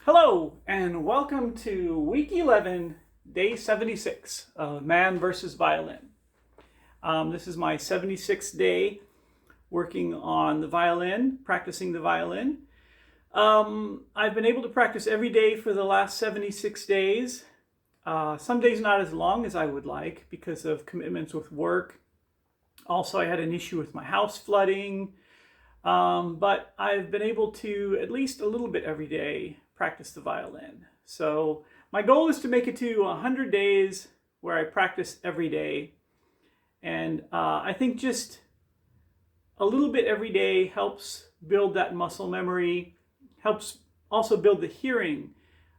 Hello, and welcome to week 11, day 76 of Man versus Violin. This is my 76th day working on the violin, practicing the violin. I've been able to practice every day for the last 76 days. Some days not as long as I would like because of commitments with work. Also, I had an issue with my house flooding. But I've been able to, at least a little bit every day, practice the violin. So my goal is to make it to 100 days where I practice every day. And I think just a little bit every day helps build that muscle memory, helps also build the hearing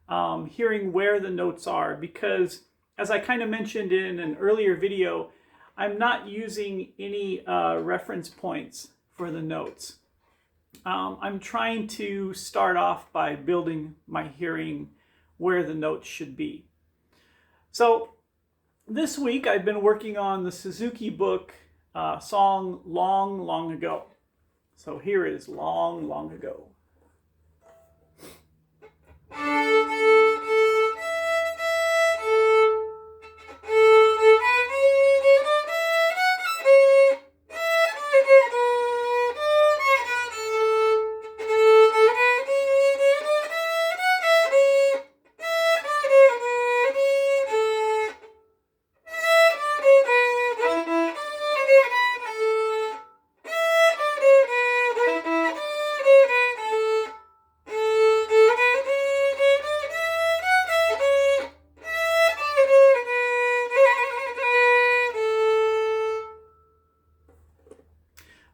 where the notes are. Because as I kind of mentioned in an earlier video, I'm not using any reference points for the notes. I'm trying to start off by building my hearing where the notes should be. So this week I've been working on the Suzuki book song Long, Long Ago. So here is Long, Long Ago.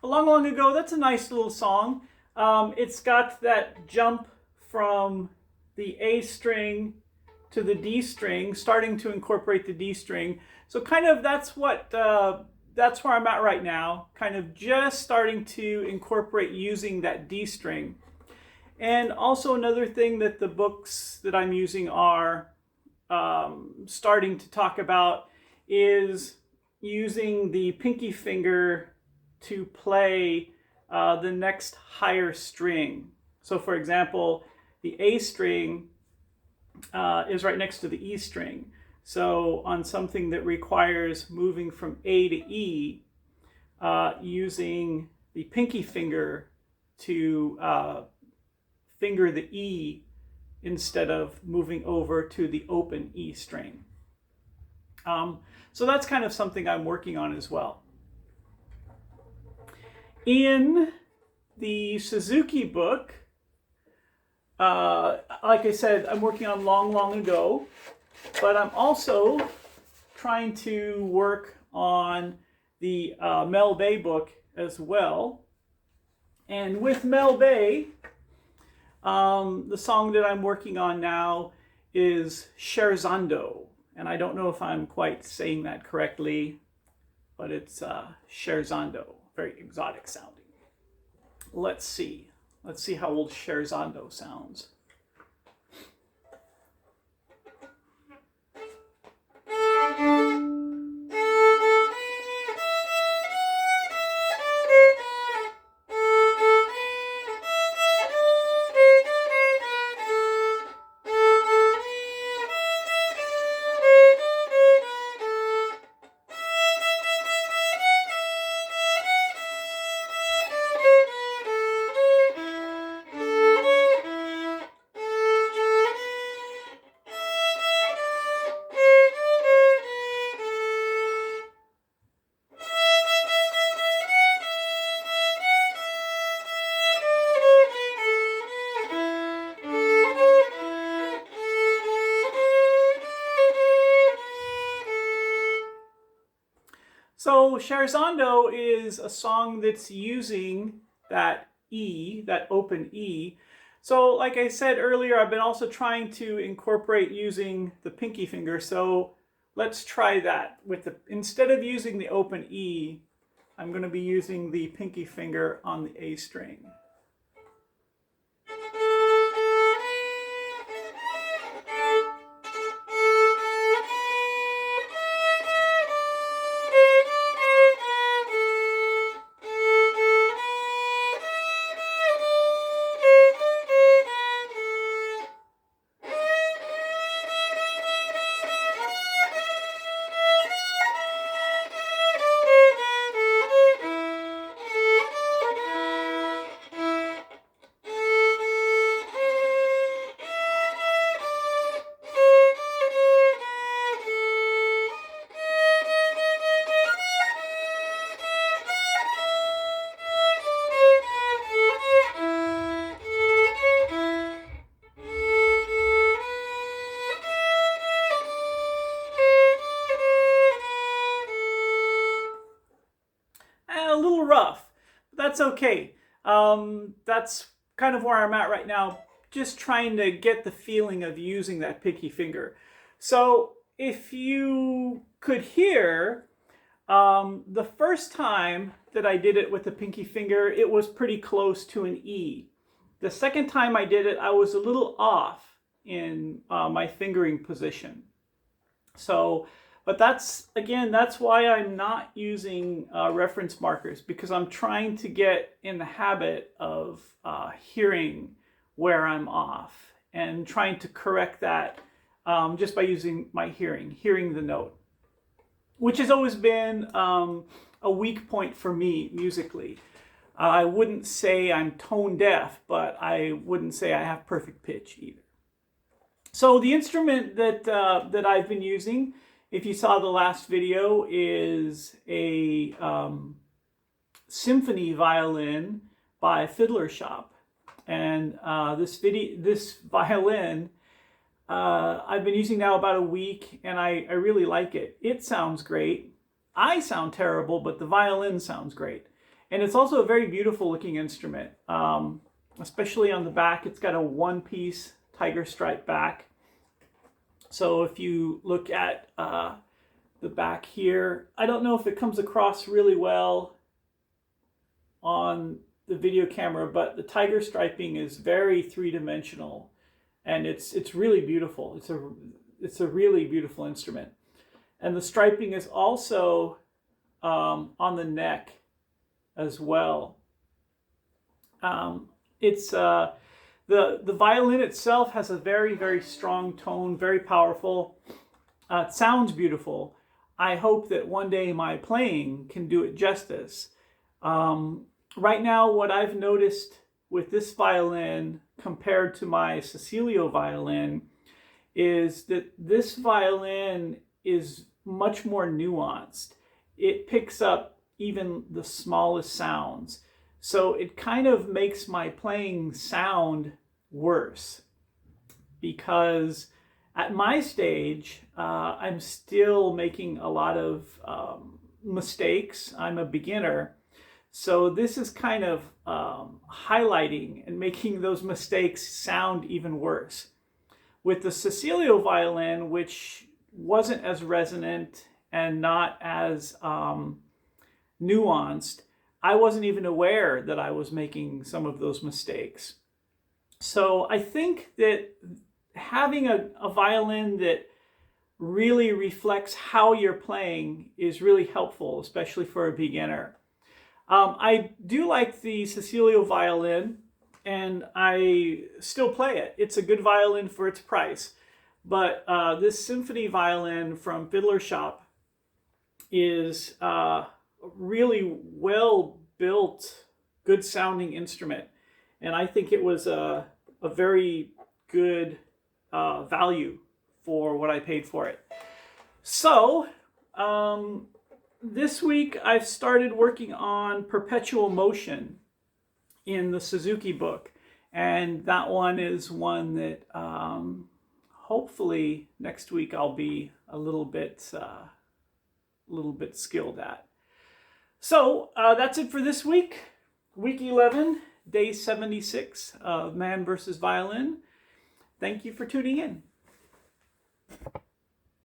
Long, long ago, that's a nice little song. It's got that jump from the A string to the D string, starting to incorporate the D string. So kind of that's where I'm at right now, kind of just starting to incorporate using that D string. And also another thing that the books that I'm using are starting to talk about is using the pinky finger to play the next higher string. So for example, the A string is right next to the E string. So on something that requires moving from A to E, using the pinky finger to finger the E instead of moving over to the open E string. So that's kind of something I'm working on as well. In the Suzuki book, like I said, I'm working on Long, Long Ago, but I'm also trying to work on the Mel Bay book as well. And with Mel Bay, the song that I'm working on now is Scherzando. And I don't know if I'm quite saying that correctly, but it's Scherzando. Very exotic sounding. Let's see how old Scherzando sounds. So Scherzando is a song that's using that E, that open E. So like I said earlier, I've been also trying to incorporate using the pinky finger. So let's try that. Instead of using the open E, I'm going to be using the pinky finger on the A string. that's okay. That's kind of where I'm at right now, just trying to get the feeling of using that pinky finger. So if you could hear, the first time that I did it with the pinky finger, it was pretty close to an E. The second time I did it, I was a little off in my fingering position. So, but that's why I'm not using reference markers, because I'm trying to get in the habit of hearing where I'm off and trying to correct that just by using my hearing the note, which has always been a weak point for me musically. I wouldn't say I'm tone deaf, but I wouldn't say I have perfect pitch either. So the instrument that I've been using, if you saw the last video, is a Symphony violin by Fiddler Shop. And this violin I've been using now about a week, and I really like it. It sounds great. I sound terrible, but the violin sounds great. And it's also a very beautiful looking instrument, especially on the back. It's got a one-piece tiger stripe back. So if you look at the back here, I don't know if it comes across really well on the video camera, but the tiger striping is very three-dimensional, and it's really beautiful. It's a really beautiful instrument. And the striping is also on the neck as well. The violin itself has a very, very strong tone, very powerful. It sounds beautiful. I hope that one day my playing can do it justice. Right now, what I've noticed with this violin compared to my Cecilio violin is that this violin is much more nuanced. It picks up even the smallest sounds. So it kind of makes my playing sound worse, because at my stage, I'm still making a lot of mistakes. I'm a beginner. So this is kind of highlighting and making those mistakes sound even worse. With the Cecilio violin, which wasn't as resonant and not as nuanced, I wasn't even aware that I was making some of those mistakes. So I think that having a violin that really reflects how you're playing is really helpful, especially for a beginner. I do like the Cecilio violin, and I still play it. It's a good violin for its price. But this Symphony violin from Fiddler Shop is really well built, good sounding instrument, and I think it was a very good value for what I paid for it. So this week I've started working on perpetual motion in the Suzuki book, and that one is one that hopefully next week I'll be a little bit skilled at. So that's it for this week. Week 11, day 76 of Man vs. Violin. Thank you for tuning in.